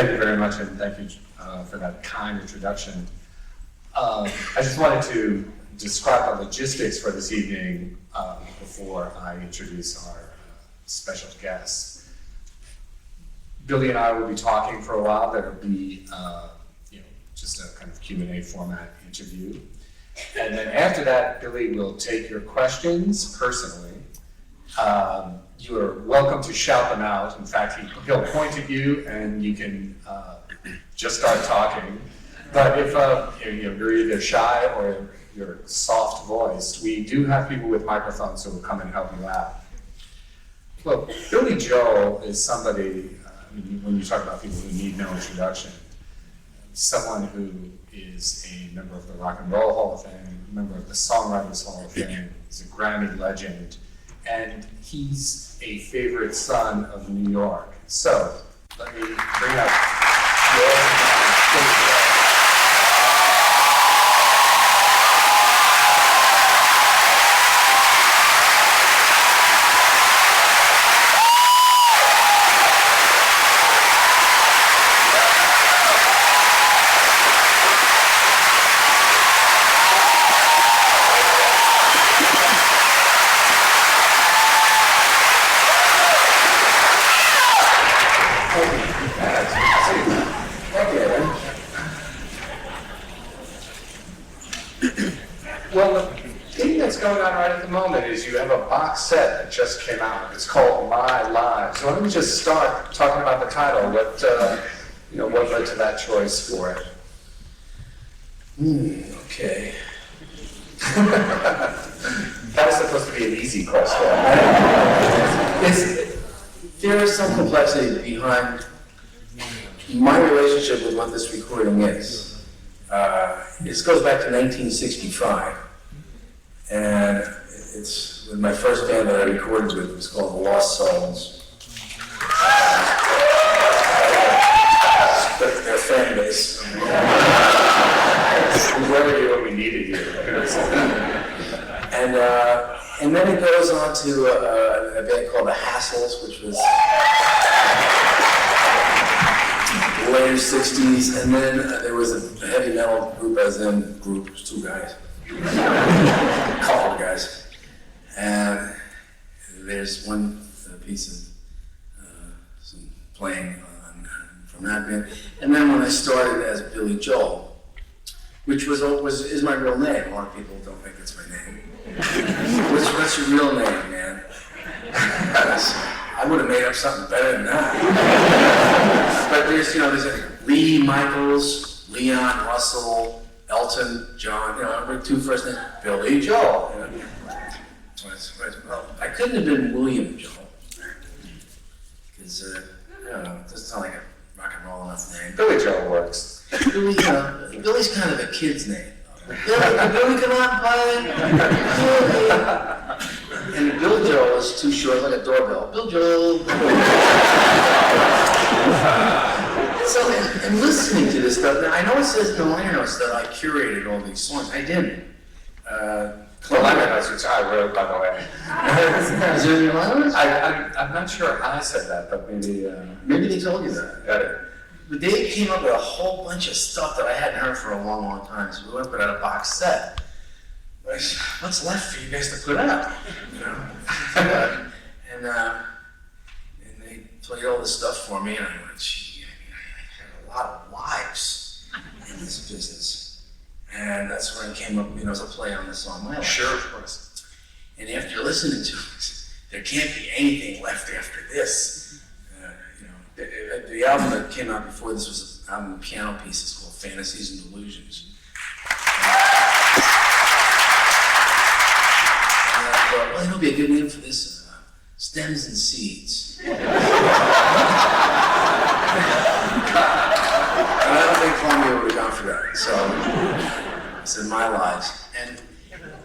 Thank you very much, and thank you for that kind introduction. I just wanted to describe the logistics for this evening before I introduce our special guests. Billy and I will be talking for a while. There'll be just a kind of Q&A format interview. And then after that, Billy will take your questions personally. You are welcome to shout them out. In fact, he'll point at you and you can just start talking. But if you're either shy or you're soft-voiced, we do have people with microphones who will come and help you out. Well, Billy Joel is somebody, when you talk about people who need no introduction, someone who is a member of the Rock and Roll Hall of Fame, a member of the Songwriters Hall of Fame, he's a Grammy legend, and he's a favorite son of New York. So, let me bring up going on right at the moment is you have a box set that just came out. It's called My Lives. So why don't we just start talking about the title? What led to that choice for it? Okay. That was supposed to be an easy question. There is some complexity behind my relationship with what this recording is. This goes back to 1965. And it's with my first band that I recorded with. It was called The Lost Souls. Their fan base. Where were you when we needed you? And then it goes on to a band called The Hassles, which was the later 60s. And then there was a heavy metal group I was in, group, two guys. A couple of guys, and there's one piece of some playing from that band. And then when I started as Billy Joel, which is my real name. A lot of people don't think it's my name. What's your real name, man? I would have made up something better than that. But there's Lee Michaels, Leon Russell, Elton, John, our two first names, Billy Joel. Well, I couldn't have been William Joel, because, I don't know, it doesn't sound like a rock and roll enough name. Billy Joel works. Billy's kind of a kid's name. Billy, come on, play. Billy. And Bill Joel is too short, like a doorbell. Bill Joel. So, and listening to this stuff, now I know it says in the liner notes that I curated all these songs. I didn't. The liner notes, which I wrote, by the way. Is there any liner notes? I'm not sure how I said that, but maybe... Maybe they told you that. Got it. But they came up with a whole bunch of stuff that I hadn't heard for a long, long time. So we went and put out a box set. What's left for you guys to put out? And they played all this stuff for me, and I went, gee, I had a lot of lives in this business. And that's when I came up, as a play on the song My Life. Sure, of course. And after listening to it, there can't be anything left after this. The album that came out before this was an album of piano pieces called Fantasies and Delusions. And I thought, well, it'll be a good name for this, Stems and Seeds. And I don't think Columbia would have gone for that. So I said, My Lives. And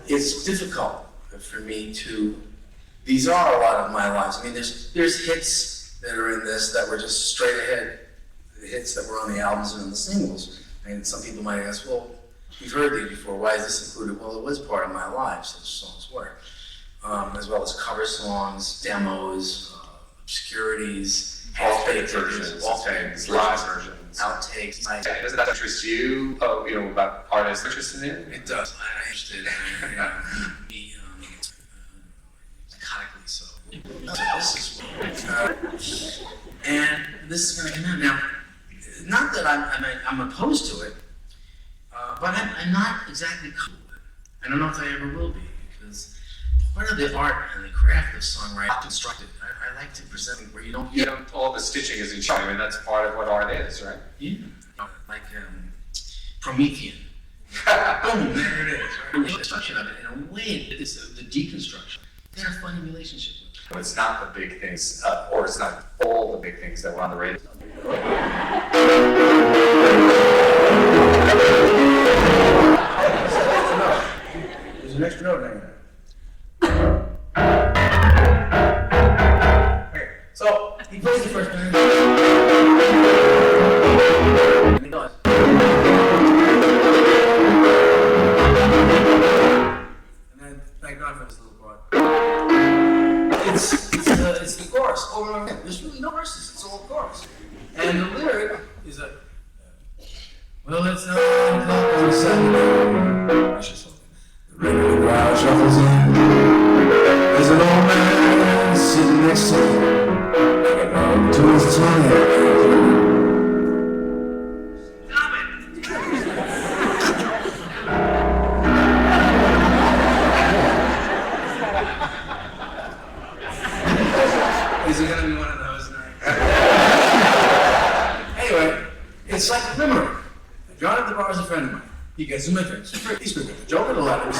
it's difficult for me to, these are a lot of my lives. I mean, there's hits that are in this that were just straight ahead, the hits that were on the albums and on the singles. And some people might ask, well, we've heard these before, why is this included? Well, it was part of my life, so the songs were. As well as cover songs, demos, obscurities, alternate versions, alternate live versions, outtakes. Does that interest you? Oh, you know, about artists interested in it? It does. I'm interested in psychotically so. So this is and this is going to come out now. Not that I'm opposed to it, but I'm not exactly cool with it. I don't know if I ever will be, because part of the art and the craft of songwriting is constructed. I like to present it where you don't. You know, all the stitching isn't showing. I mean, that's part of what art is, right? Yeah. Like Promethean. Boom, there it is. Right? The construction of it, in a way, it's the deconstruction. They have a funny relationship with it. But it's not the big things, or it's not all the big things that were on the radio. There's an extra note hanging there. Okay, so he plays the first one. And he does. And then thank God for this little part. It's the chorus over and over again. There's really no verses, it's all chorus. And the lyric is a well, it's 9 o'clock on Saturday. I should say. The regular crowd shuffles in. There's an old man sitting next to him, making love to his tongue. Is it gonna be one of those nights? Anyway, it's like a limerick. John at the bar is a friend of mine. He gets some drinks for free. He's good with the joke of the letter.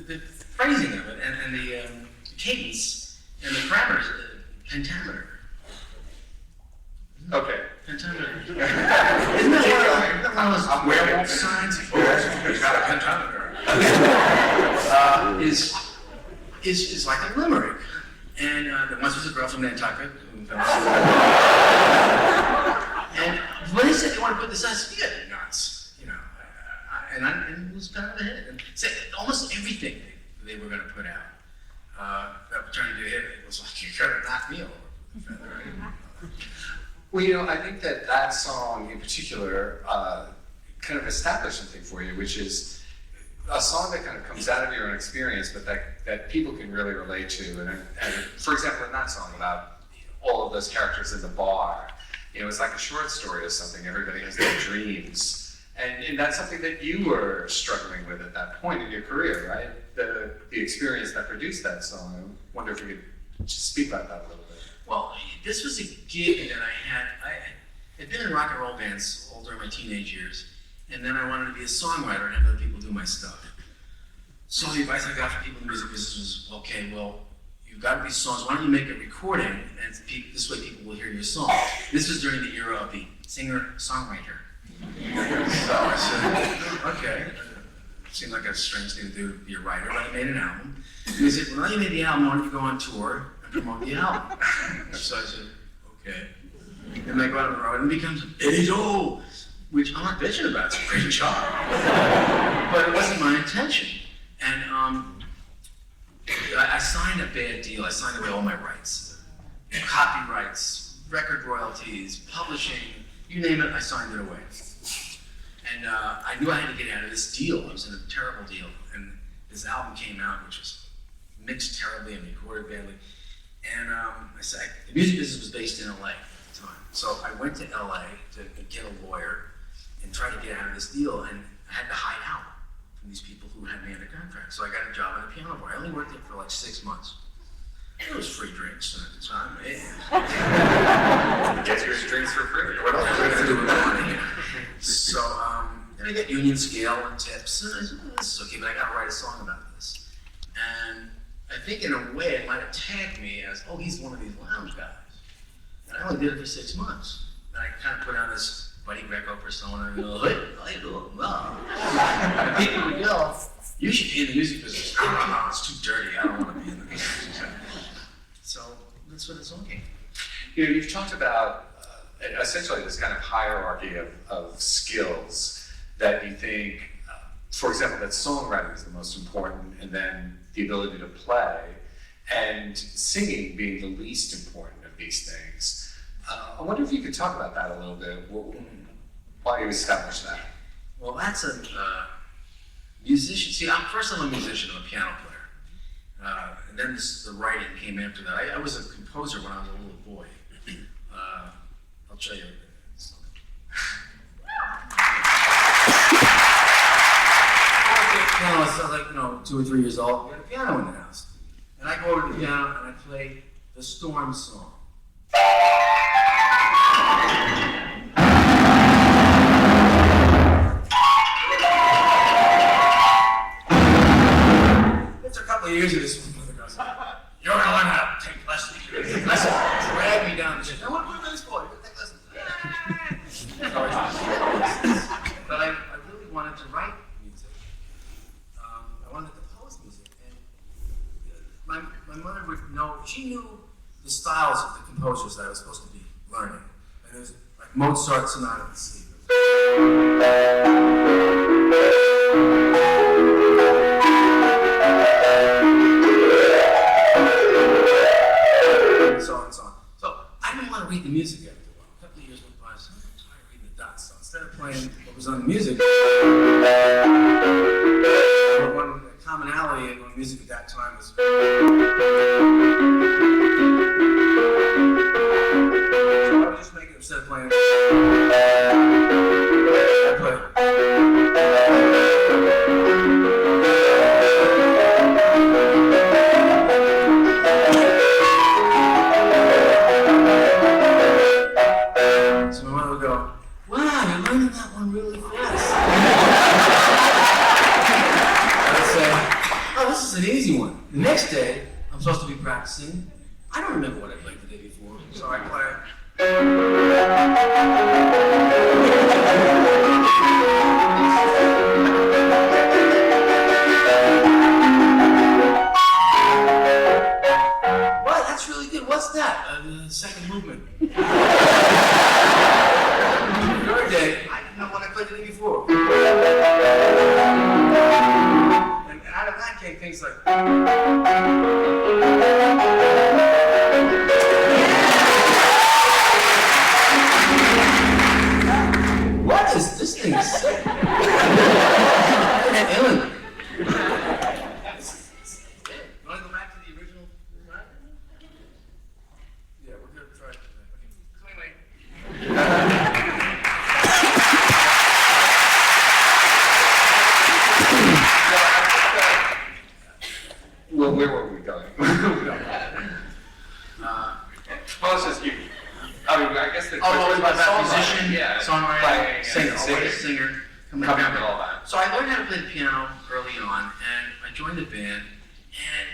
The phrasing of it and the cadence and the parameters, pentameter. Okay. Pentameter. Isn't that one of those werewolf signs? It's got a pentameter. Is like a limerick. And there once was a girl from Nantucket who fell and when they said they want to put this on, I said, "You're nuts," you know. And it was kind of a hit. And so almost everything they were going to put out that were trying to do a hit, it was like, "You're going to knock me over with a feather." Right? Well, you know, I think that song in particular kind of established something for you, which is a song that kind of comes out of your own experience, but that people can really relate to. And for example, in that song about all of those characters in the bar, you know, it's like a short story or something. Everybody has their dreams. And that's something that you were struggling with at that point in your career, right? The experience that produced that song. I wonder if you could just speak about that a little bit. Well, this was a gig that I had been in rock and roll bands all during my teenage years, and then I wanted to be a songwriter and have other people do my stuff. So the advice I got from people in the music business was, okay, well, you've got to be songs. Why don't you make a recording, and this way people will hear your song. This was during the era of the singer-songwriter. So I said, okay. Seemed like a strange thing to do, be a writer, but I made an album. And he said, well, now you made the album, why don't you go on tour and promote the album? So I said, okay. And I go out on the road and it becomes Eddie Joe, which I'm not bitching about, it's a great job. But it wasn't my intention. And I signed a bad deal. I signed away all my rights. Copyrights, record royalties, publishing, you name it, I signed it away. And I knew I had to get out of this deal. I was in a terrible deal. And this album came out, which was mixed terribly and recorded badly. And I said, the music business was based in LA at the time. So I went to LA to get a lawyer and try to get out of this deal. And I had to hide out from these people who had me under contract. So I got a job at a piano bar. I only worked there for like 6 months. There was free drinks at the time. Get your drinks for free. What else was I going to do with my money? So then I got union scale and tips. And I said, oh, this is okay, but I got to write a song about this. And I think in a way it might have tagged me as, oh, he's one of these lounge guys. And I only did it for 6 months. And I kind of put on this Buddy Greco persona and go, hey, how you doing? Wow. And people would go, you should be in the music business. No, it's too dirty. I don't want to be in the music business. So that's what it's looking. You know, you've talked about essentially this kind of hierarchy of skills that you think, for example, that songwriting is the most important, and then the ability to play, and singing being the least important of these things. I wonder if you could talk about that a little bit. Why you established that? Well, that's a musician. See, first I'm a musician, I'm a piano player. And then the writing came after that. I was a composer when I was a little boy. I'll show you something. I was like, 2 or 3 years old. We had a piano in the house. And I go over to the piano and I play the Storm song. After a couple of years of this, my mother goes, "You're gonna learn how to take lessons." Drag me down the stairs. I want to play this boy. Take lessons. But I really wanted to write music. I wanted to compose music, and my mother would know. She knew the styles of the composers that I was supposed to be learning, and it was like Mozart Sonata in C. So I didn't want to read the music after a while. A couple of years went by, so I'm tired of reading the dots. So instead of playing what was on the music, one commonality on music at that time was. So I would just make it, instead of playing, I play. So my mother would go, "Wow, you're learning that one really fast." I'd say, "Oh, this is an easy one." The next day, I'm supposed to be practicing. I don't remember what I played the day before, so I play. What? That's really good. What's that? The second movement. The third day, I didn't know what I played the day before. And out of that came things like. What is this thing sick? It's alien. You want to go back to the original? Yeah, we're going to try it. Wait. Well, where were we going? Well, it's just you. I mean, I guess the question was about songwriting, musician, songwriting, singer, coming up and all that. So I learned how to play the piano early on, and I joined the band,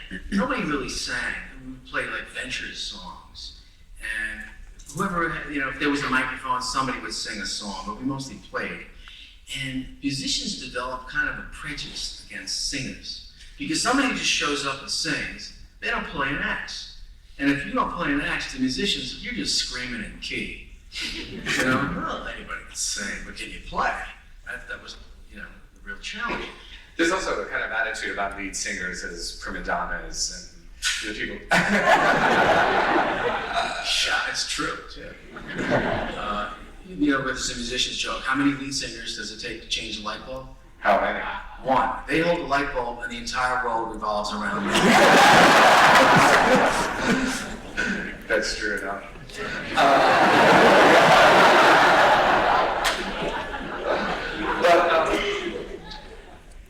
and nobody really sang. We would play like Ventures songs, and whoever, if there was a microphone, somebody would sing a song, but we mostly played. And musicians develop kind of a prejudice against singers, because somebody just shows up and sings, they don't play an axe. And if you don't play an axe to musicians, you're just screaming in key. Well, anybody can sing, but can you play? That was, the real challenge. There's also a kind of attitude about lead singers as prima donnas and the people. It's true, too. There's a musician's joke. How many lead singers does it take to change a light bulb? How many? One. They hold the light bulb and the entire world revolves around them. That's true enough.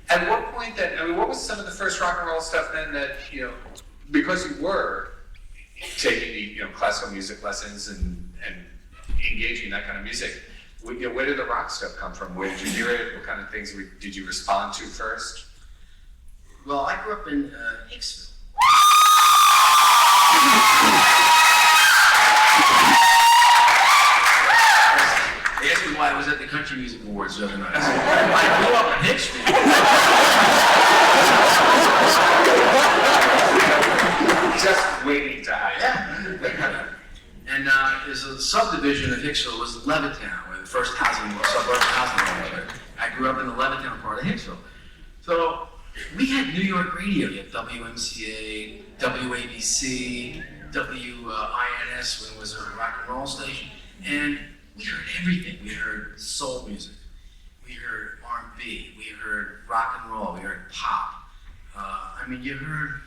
At what point what was some of the first rock and roll stuff then that, because you were taking the, classical music lessons and engaging in that kind of music, where did the rock stuff come from? Where did you hear it? What kind of things did you respond to first? Well, I grew up in Hicksville. They asked me why I was at the Country Music Awards the other night. I grew up in Hicksville. Just waiting to happen. Yeah. And there's a subdivision of Hicksville was Levittown, where the first suburban housing was. I grew up in the Levittown part of Hicksville. So we had New York radio. You had WMCA, WABC, WINS, when it was a rock and roll station. And we heard everything. We heard soul music. We heard R&B. We heard rock and roll. We heard pop. I mean, you heard,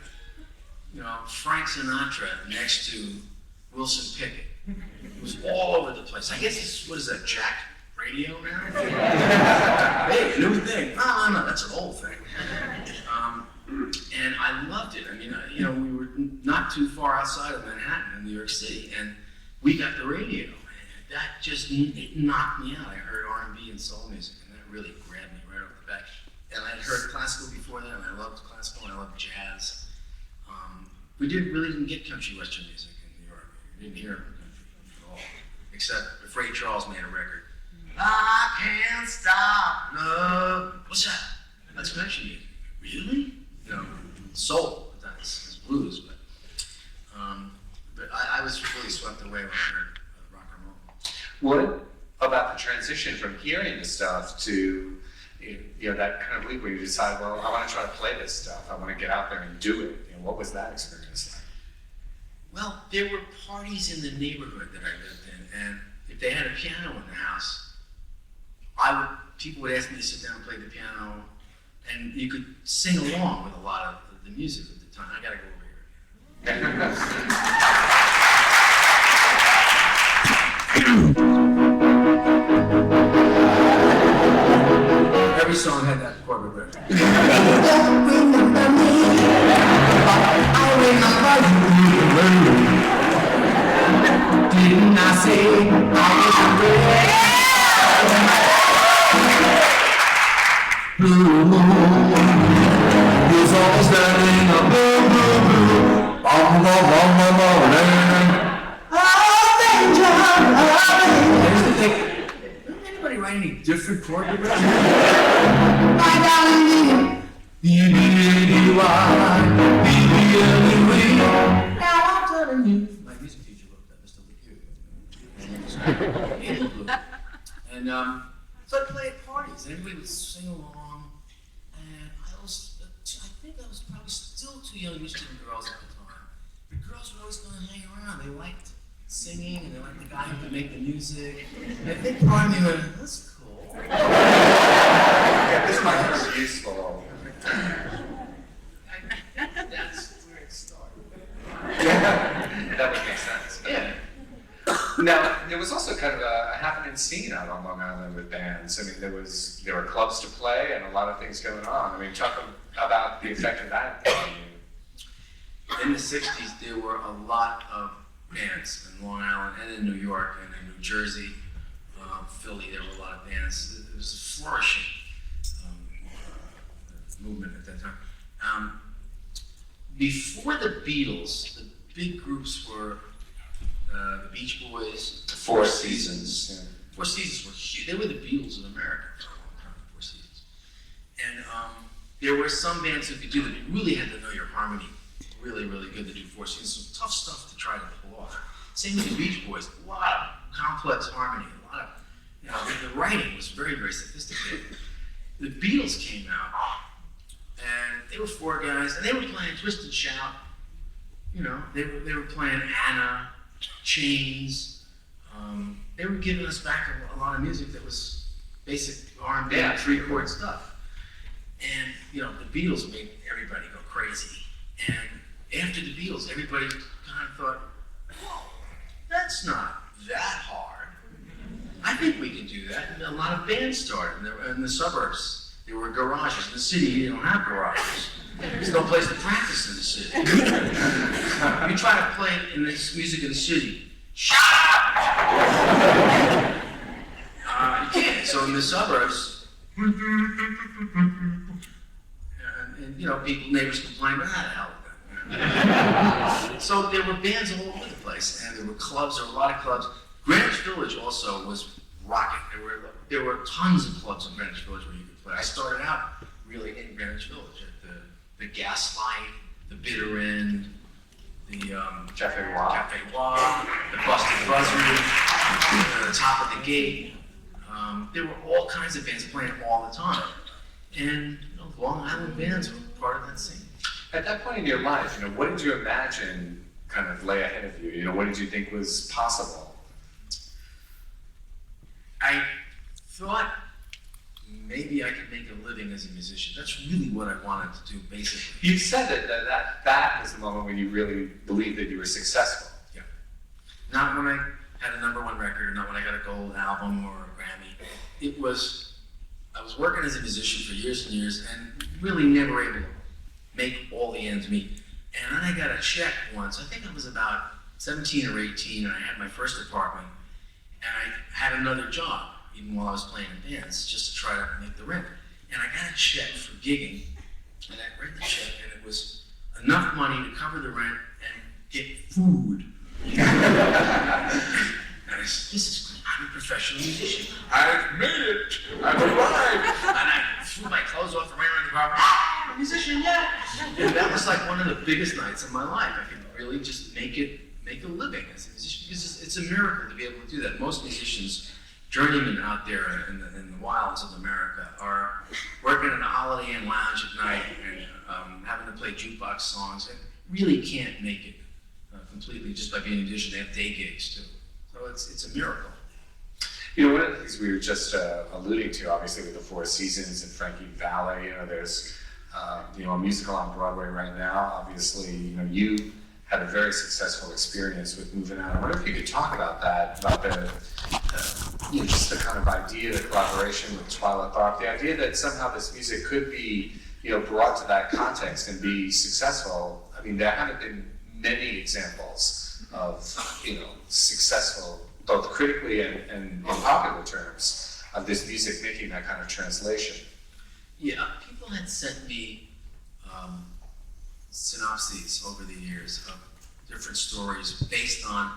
Frank Sinatra next to Wilson Pickett. It was all over the place. I guess it's, what is that, Jack Radio now? Hey, new thing. No, that's an old thing. And I loved it. I mean, we were not too far outside of Manhattan in New York City, and we got the radio. And that just knocked me out. I heard R&B and soul music, and that really grabbed me right off the bat. And I had heard classical before that, and I loved classical, and I loved jazz. We really didn't get country western music in New York. We didn't hear country at all, except if Ray Charles made a record. I can't stop love. What's that? That's country music. Really? Soul. That's blues, but I was really swept away when I heard rock and roll. What about the transition from hearing the stuff to that kind of leap where you decide, well, I want to try to play this stuff. I want to get out there and do it. What was that experience like? Well, there were parties in the neighborhood that I lived in, and if they had a piano in the house, people would ask me to sit down and play the piano, and you could sing along with a lot of the music at the time. I gotta go over here. Every song had that chord with it. Don't remember me, I remember you. Didn't I say I was real? Blue moon is always standing up. Blue, blue, blue. Bum, bum, bum, bum, bum. Oh, danger, oh, danger. Didn't anybody write any different chord progression? My darling, now I'm telling you. My music teacher wrote that, Mr. LeCue. And so I'd play at parties, and everybody would sing along. And I think I was probably still too young to be interested in girls at the time. But girls were always going to hang around. They liked singing, and they liked the guy who could make the music. And I think part of me went, that's cool. Yeah, this might be useful. That's where it started. Yeah, that would make sense. Yeah. Now, there was also kind of a happening scene out on Long Island with bands. I mean, there were clubs to play and a lot of things going on. I mean, talk about the effect of that on you. In the 60s, there were a lot of bands in Long Island and in New York and in New Jersey, Philly. There were a lot of bands. It was a flourishing movement at that time. Before the Beatles, the big groups were the Beach Boys, The Four Seasons. Yeah. Four Seasons were huge. They were the Beatles of America for a long time, the Four Seasons. And there were some bands who could do that. You really had to know your harmony really, really good to do Four Seasons. Some tough stuff to try to pull off. Same with the Beach Boys. A lot of complex harmony. A lot of, the writing was very, very sophisticated. The Beatles came out, and they were four guys, and they were playing Twist and Shout. They were playing Anna, Chains. They were giving us back a lot of music that was basic R&B, three-chord stuff. And the Beatles made everybody go crazy. And after the Beatles, everybody kind of thought, "Whoa, that's not that hard. I think we can do that." And a lot of bands started in the suburbs. There were garages. In the city, you don't have garages. There's no place to practice in the city. You try to play in this music in the city, shut up! You can't. So in the suburbs, neighbors complain, but how the hell with that? So there were bands all over the place, and there were clubs. There were a lot of clubs. Greenwich Village also was rocking. There were tons of clubs in Greenwich Village where you could play. I started out really in Greenwich Village at the Gaslight, the Bitter End, Cafe Wah. Cafe Wah, the Busted Buzzard, the Top of the Gate. There were all kinds of bands playing all the time. And Long Island bands were part of that scene. At that point in your life, what did you imagine kind of lay ahead of you? What did you think was possible? I thought maybe I could make a living as a musician. That's really what I wanted to do, basically. You said that was the moment when you really believed that you were successful. Yeah. Not when I had a #1 record, not when I got a gold album or a Grammy. I was working as a musician for years and years and really never able to make all the ends meet. And then I got a check once, I think I was about 17 or 18, and I had my first apartment, and I had another job, even while I was playing in bands, just to try to make the rent. And I got a check for gigging, and I read the check, and it was enough money to cover the rent and get food. And I said, this is great. I'm a professional musician. I've made it. I've arrived. And I threw my clothes off and ran around the bar. I'm a musician, yeah. And that was like one of the biggest nights of my life. I could really just make a living as a musician, because it's a miracle to be able to do that. Most musicians, journeymen out there in the wilds of America, are working in a Holiday Inn lounge at night and having to play jukebox songs, and really can't make it completely just by being a musician. They have day gigs too. So it's a miracle. One of the things we were just alluding to, obviously, with the Four Seasons and Frankie Valli, there's a musical on Broadway right now. Obviously, you had a very successful experience with moving out. I wonder if you could talk about that, about the just the kind of idea, the collaboration with Twyla Tharp, the idea that somehow this music could be brought to that context and be successful. I mean, there haven't been many examples of successful, both critically and in popular terms, of this music making that kind of translation. Yeah, people had sent me synopses over the years of different stories based on,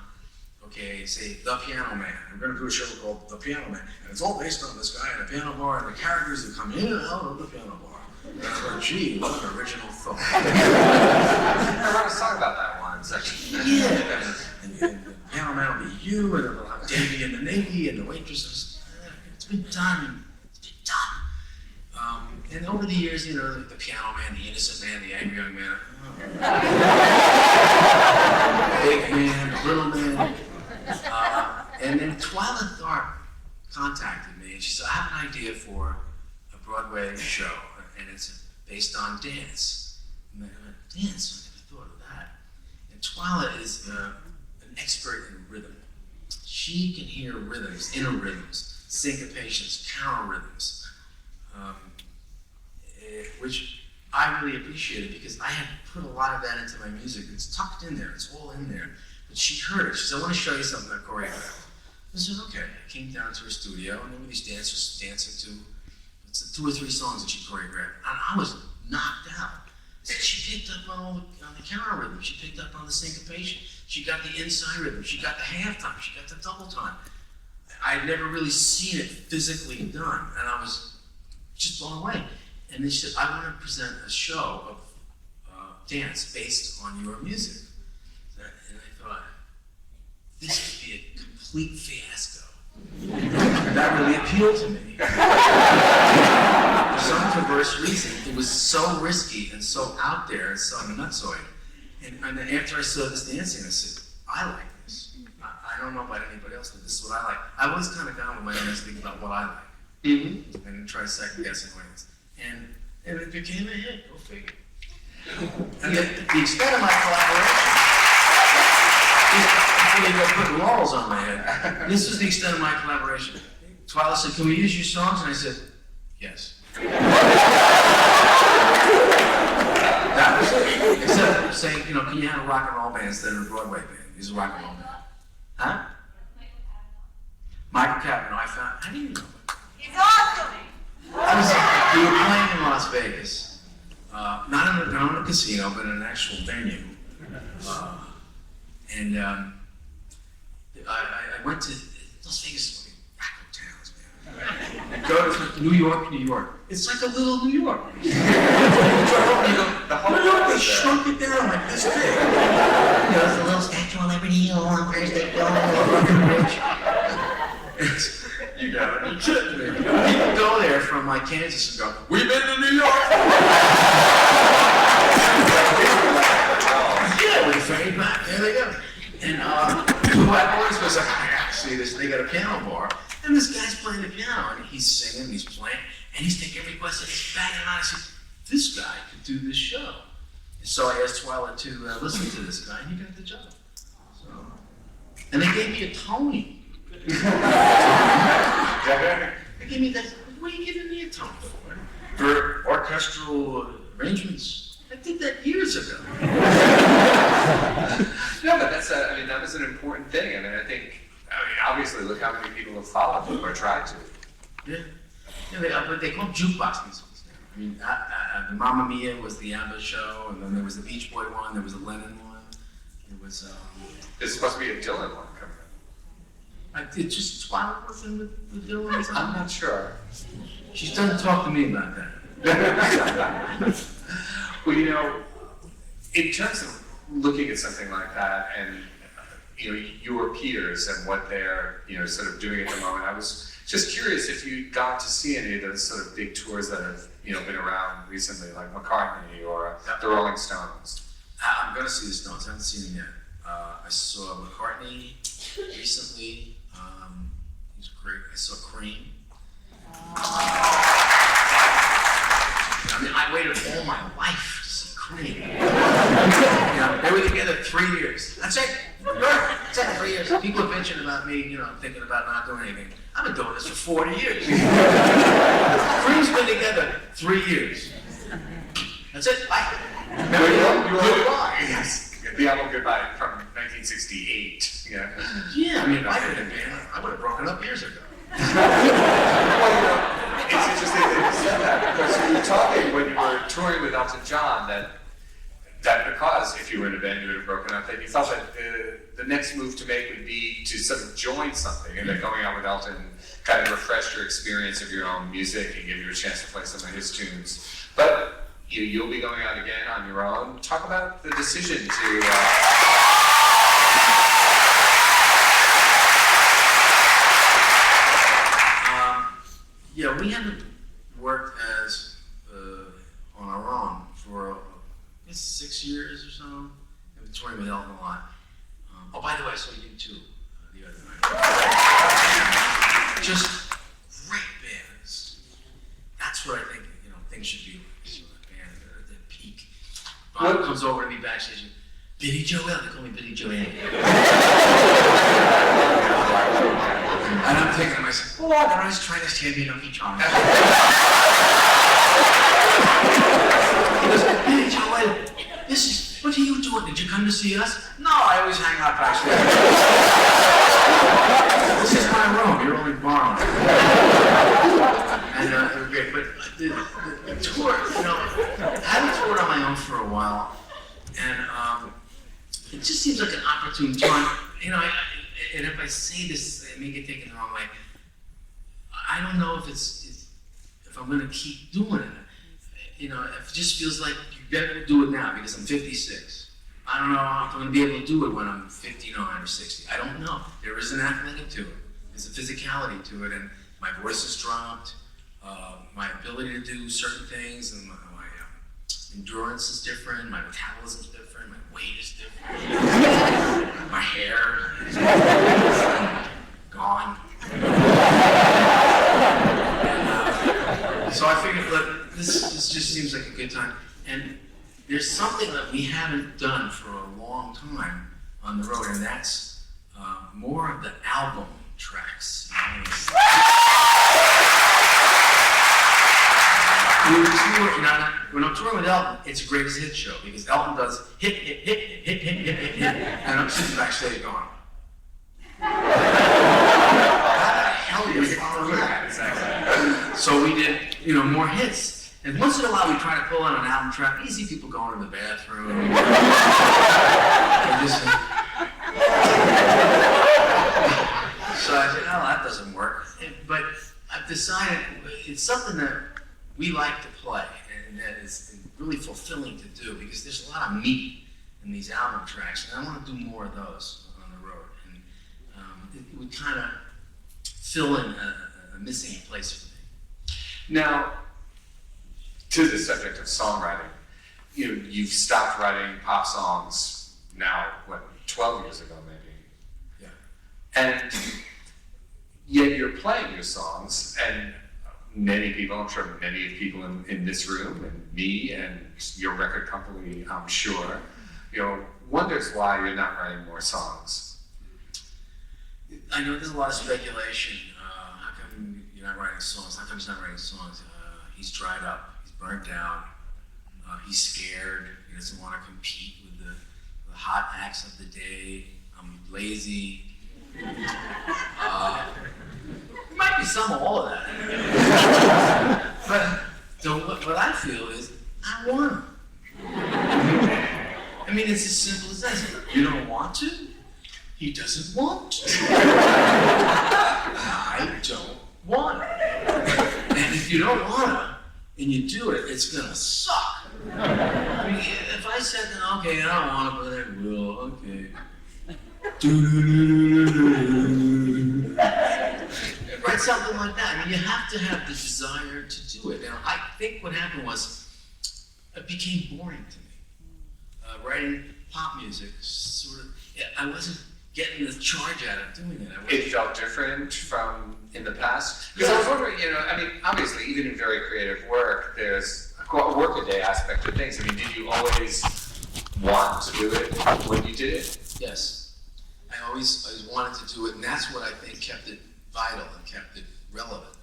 say, The Piano Man. We're going to do a show called The Piano Man, and it's all based on this guy in a piano bar and the characters that come in and out of the piano bar. And I thought, gee, what an original thought. I want to talk about that one section. Yeah. And the piano man will be you, and it'll have Davy in the Navy, and the waitresses. It's been done. And over the years, the piano man, the innocent man, the angry young man, the big man, the little man. And then Twyla Tharp contacted me, and she said, I have an idea for a Broadway show, and it's based on dance. And I went, dance? I never thought of that. And Twyla is an expert in rhythm. She can hear rhythms, inner rhythms, syncopations, counter rhythms, which I really appreciated, because I had put a lot of that into my music. It's tucked in there, it's all in there. But she heard it. She said, I want to show you something I choreographed. I said, okay. I came down to her studio, and there were these dancers dancing to 2 or 3 songs that she choreographed. And I was knocked out. She picked up on the counter rhythm. She picked up on the syncopation. She got the inside rhythm. She got the half time. She got the double time. I'd never really seen it physically done, and I was just blown away. And then she said, I want to present a show of dance based on your music. And I thought, this could be a complete fiasco. That really appealed to me. For some perverse reason, it was so risky and so out there and so nutsoid. And after I saw this dancing, I said, I like this. I don't know about anybody else, but this is what I like. I always kind of gone with my own thinking about what I like. Mm-hmm. And try to second guess anyone else. And it became a hit, go figure. And the extent of my collaboration, before you go putting laurels on my head, this was the extent of my collaboration. Twyla said, can we use your songs? And I said, yes. That was it. Except for saying, can you have a rock and roll band instead of a Broadway band? Use a rock and roll band. Huh? Michael Cavanaugh, I found. How do you know that? He's awesome! We were playing in Las Vegas, not in a casino, but in an actual venue. I went to Las Vegas, is one of the wacko towns, man. New York, New York. It's like a little New York. You drive up and you go, The whole New York, world they is there. shrunk it down like this big. There's a little Statue of Liberty along Thursday Hill, Bridge. You got it. People go there from like Kansas and go, we've been to New York. Yeah, with the ferry back, there they go. And my boys was like, I gotta see this. They got a piano bar, and this guy's playing the piano, and he's singing, he's playing, and he's taking requests, and he's banging on. I said, this guy could do this show. And so I asked Twyla to listen to this guy, and he got the job. So, and they gave me a Tony. They gave me that. What are you giving me a Tony for? For orchestral arrangements. I did that years ago. No, but that's that was an important thing. I think, obviously, look how many people have followed you or tried to. Yeah, but they call jukebox musicals now. I mean, the Mamma Mia was the ABBA show, and then there was the Beach Boy one, there was the Lennon one. There was, There's supposed to be a Dylan one coming up. it just Twyla was in with Dylan or something. I'm not sure. She doesn't talk to me about that. Well, in terms of looking at something like that and, your peers and what they're, sort of doing at the moment, I was just curious if you got to see any of those sort of big tours that have, been around recently, like McCartney or the Rolling Stones. I'm going to see the Stones. I haven't seen them yet. I saw McCartney recently. He was great. I saw Cream. I waited all my life to see Cream. They were together 3 years. That's it. That's it, 3 years. People are bitching about me, thinking about not doing anything. I've been doing this for 40 years. Cream's been together 3 years. That's it. Bye. Goodbye. Yes. The album Goodbye from 1968. Yeah. Yeah, I mean, if I could have been, I would have broken up years ago. It's interesting that you said that because you were talking when you were touring with Elton John that because if you were in a band you would have broken up, that you thought that the next move to make would be to sort of join something, and that going out with Elton kind of refreshed your experience of your own music and give you a chance to play some of his tunes. But you'll be going out again on your own. Talk about the decision to. Yeah, we haven't worked as on our own for I guess 6 years or so. I've been touring with Elton a lot. Oh, by the way, I saw you too the other night. Just great bands. That's what I think things should be like. Band at their peak. Bob comes over to me backstage and Billy Joel. They call me Billy Joel. And I'm thinking to myself, oh, they're always trying to stand me up each other. He goes, Billy Joel, what are you doing? Did you come to see us? No, I always hang out backstage. This is my room, you're only borrowing. And it was great, but the tour, I haven't toured on my own for a while, and it just seems like an opportune time. And if I say this, I may get taken the wrong way. I don't know if if I'm gonna keep doing it. It just feels like you better do it now because I'm 56. I don't know if I'm gonna be able to do it when I'm 59 or 60. I don't know. There is an athletic to it. There's a physicality to it, and my voice has dropped. My ability to do certain things, and my endurance is different. My metabolism is different. My weight is different. My hair is gone. So I figured, look, this just seems like a good time. And there's something that we haven't done for a long time on the road, and that's more of the album tracks. When I'm touring with Elton, it's a greatest hit show because Elton does hit, and I'm sitting backstage going, how the hell do you follow that? Exactly. So we did, more hits. And once in a while we try to pull out an album track. You see people going to the bathroom. So I said, that doesn't work. But I've decided it's something that we like to play, and that is really fulfilling to do because there's a lot of meat in these album tracks, and I want to do more of those on the road. And it would kind of fill in a missing place for me. Now, to the subject of songwriting, you've stopped writing pop songs now, 12 years ago maybe? Yeah. And yet you're playing your songs, and many people, I'm sure many people in this room, and me, and your record company, I'm sure, wonders why you're not writing more songs. I know there's a lot of speculation. How come you're not writing songs? How come he's not writing songs? He's dried up. He's burnt out. He's scared. He doesn't want to compete with the hot acts of the day. I'm lazy. There might be some of all of that. But what I feel is, I want to. I mean, it's as simple as that. You don't want to? He doesn't want to. I don't want to. And if you don't want to, and you do it, it's going to suck. I mean, if I said, okay, I don't want to, but I will, okay. Write something like that. I mean, you have to have the desire to do it. Now, I think what happened was, it became boring to me. Writing pop music, sort of, I wasn't getting the charge out of doing it. It felt different from in the past? Because I was wondering, obviously, even in very creative work, there's a workaday aspect of things. I mean, did you always want to do it when you did it? Yes. I always wanted to do it, and that's what I think kept it vital and kept it relevant.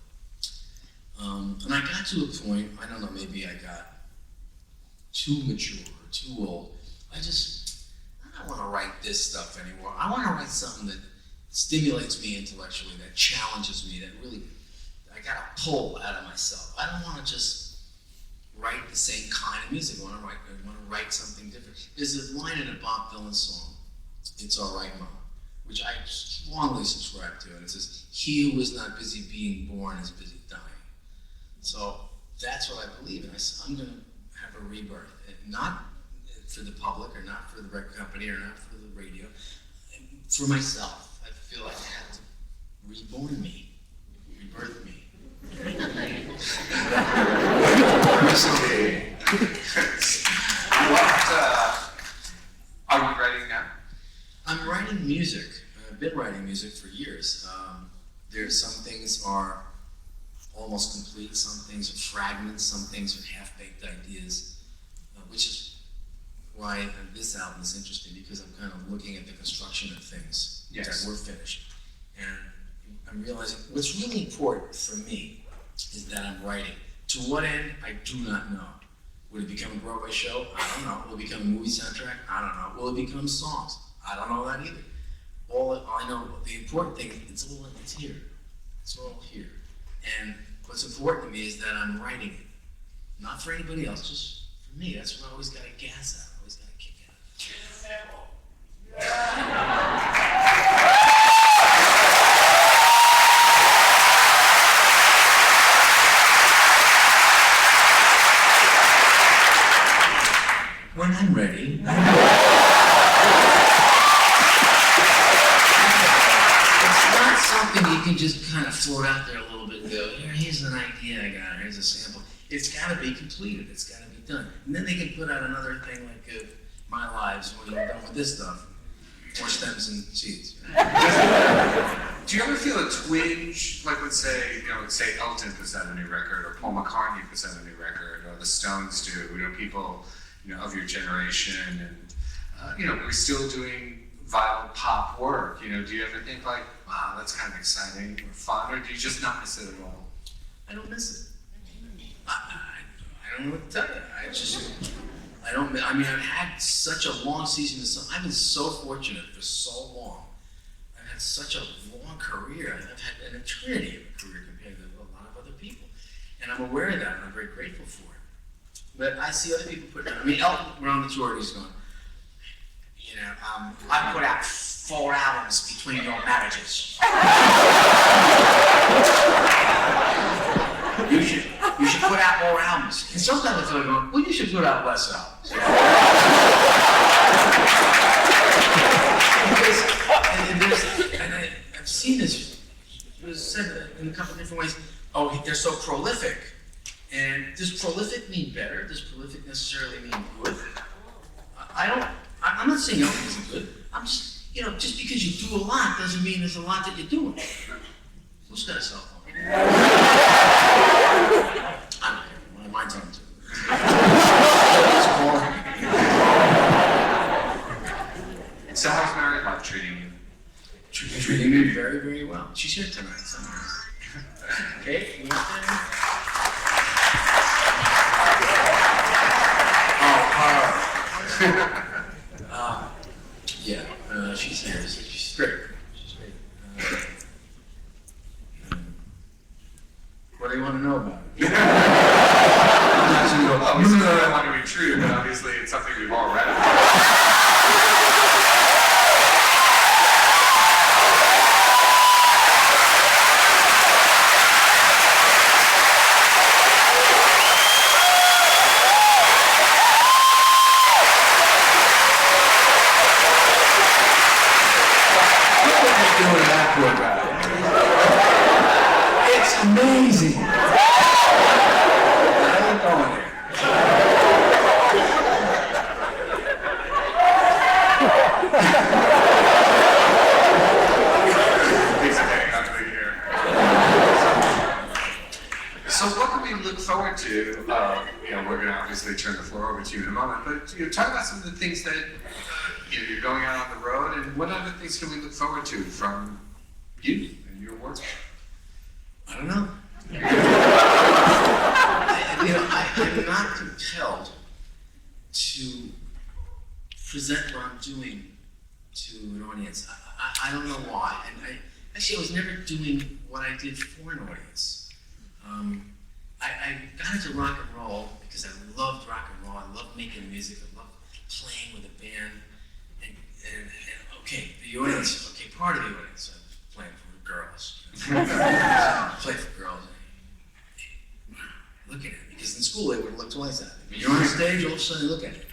And I got to a point, I don't know, maybe I got too mature or too old. I don't want to write this stuff anymore. I want to write something that stimulates me intellectually, that challenges me, that really, I got to pull out of myself. I don't want to just write the same kind of music. I want to write something different. There's a line in a Bob Dylan song, It's All Right, Mama, which I strongly subscribe to, and it says, he who is not busy being born is busy dying. So that's what I believe in. I'm going to have a rebirth, not for the public, or not for the record company, or not for the radio, for myself. I feel like I had to reborn me, rebirth me. Are you writing now? I'm writing music. I've been writing music for years. There's some things are almost complete, some things are fragments, some things are half-baked ideas, which is why this album is interesting, because I'm kind of looking at the construction of things that were finished. And I'm realizing what's really important for me is that I'm writing. To what end, I do not know. Will it become a Broadway show? I don't know. Will it become a movie soundtrack? I don't know. Will it become songs? I don't know that either. All I know, the important thing, it's here. It's all here. And what's important to me is that I'm writing it. Not for anybody else, just for me. That's what I always got to gas out. I always got to kick out. When I'm ready. It's not something you can just kind of float out there a little bit and go, here's an idea I got, here's a sample. It's got to be completed, it's got to be done. And then they can put out another thing like My Lives, when you're done with this stuff. More stems and seeds. Do you ever feel a twinge, like when say Elton puts out a new record, or Paul McCartney puts out a new record, or the Stones do, people of your generation, and we're still doing vital pop work. Do you ever think like, wow, that's kind of exciting or fun, or do you just not miss it at all? I don't miss it. I don't know what to tell you. I've had such a long season of song. I've been so fortunate for so long. I've had such a long career. I've had an eternity of a career compared to a lot of other people. And I'm aware of that, and I'm very grateful for it. But I see other people put down. Elton, we're on the tour, and he's going, I put out 4 albums between your marriages. You should put out more albums. And sometimes I feel like going, well, you should put out less albums. I've seen this. It was said in a couple different ways. Oh, they're so prolific. And does prolific mean better? Does prolific necessarily mean good? I'm not saying everything isn't good. I'm just, just because you do a lot doesn't mean there's a lot that you're doing. Who's got a cell phone? I don't care. Mine's on too. So how's married life treating you? Treating me very, very well. She's here tonight somewhere. Okay, you want that? Yeah, she's here. She's great. She's great. What do you want to know about it? Obviously, I don't want to be true, but obviously it's something we've all read about. It's amazing. How you going here? Thanks for getting out of here. So what can we look forward to? We're going to obviously turn the floor over to you in a moment, but talk about some of the things that you're going out on the road, and what other things can we look forward to from you and your work? I don't know. I'm not compelled to present what I'm doing to an audience. I don't know why. And I was never doing what I did for an audience. I got into rock and roll because I loved rock and roll. I loved making music. I loved playing with a band. And okay, the audience, part of the audience, I was playing for girls. Play for girls. Look at it, because in school they would look twice at it. When you're on stage, all of a sudden they look at it.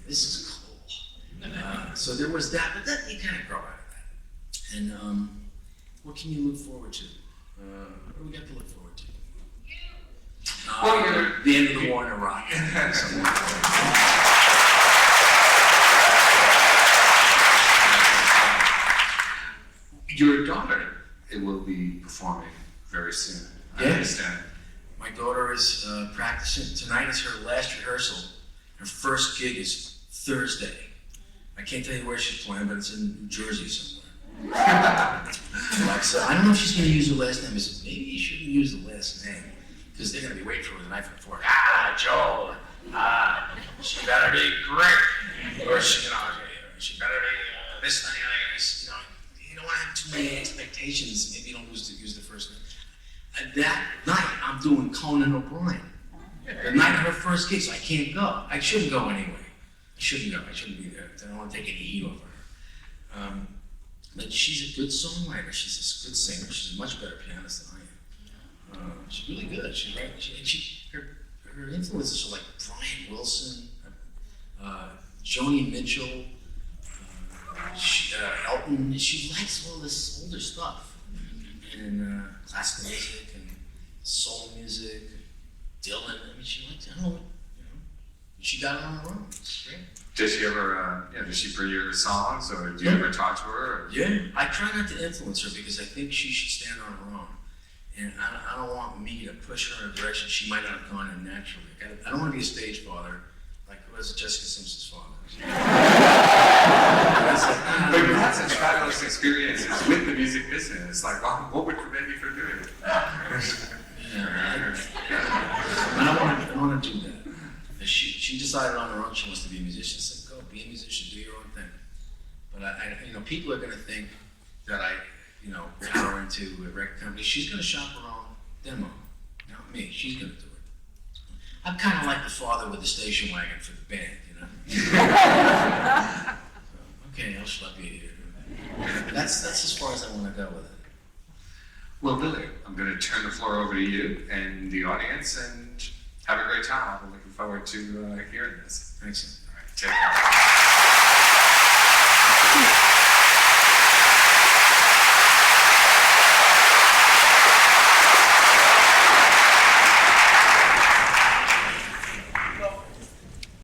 This is cool. So there was that, but that you kind of grow out of that. And what can you look forward to? What do we got to look forward to? The end of the war in Iraq. Your daughter will be performing very soon. I understand. My daughter is practicing. Tonight is her last rehearsal. Her first gig is Thursday. I can't tell you where she's playing, but it's in New Jersey somewhere. Alexa, I don't know if she's going to use her last name. I said, maybe you shouldn't use the last name, because they're going to be waiting for her tonight for the fork. Joel. She better be great. Or she better be this thing. You don't want to have too many expectations. Maybe you don't use the first name. That night, I'm doing Conan O'Brien. The night of her first gig, so I can't go. I shouldn't go anyway. I shouldn't go. I shouldn't be there. I don't want to take any heat off her. But she's a good songwriter. She's a good singer. She's a much better pianist than I am. She's really good. She's right. Her influences are like Brian Wilson, Joni Mitchell, Elton. She likes all this older stuff. And classical music and soul music, Dylan. I mean, she likes it. I don't know. She got it on her own. It's great. Does she ever, does she bring you her songs, or do you ever talk to her? Or? Yeah. I try not to influence her because I think she should stand on her own. And I don't want me to push her in a direction she might not have gone in naturally. I don't want to be a stage father, like who was Jessica Simpson's father. But you had such fabulous experiences with the music business. Like, what would prevent you from doing it? I don't want to do that. She decided on her own she wants to be a musician. I said, go, be a musician, do your own thing. But people are going to think that I power into a record company. She's going to shop her own demo, not me. She's going to do it. I'm kind of like the father with the station wagon for the band, Okay, I'll schlep you here. That's as far as I want to go with it. Well, Billy, I'm going to turn the floor over to you and the audience, and have a great time. I'm looking forward to hearing this. Thanks. All right, take care.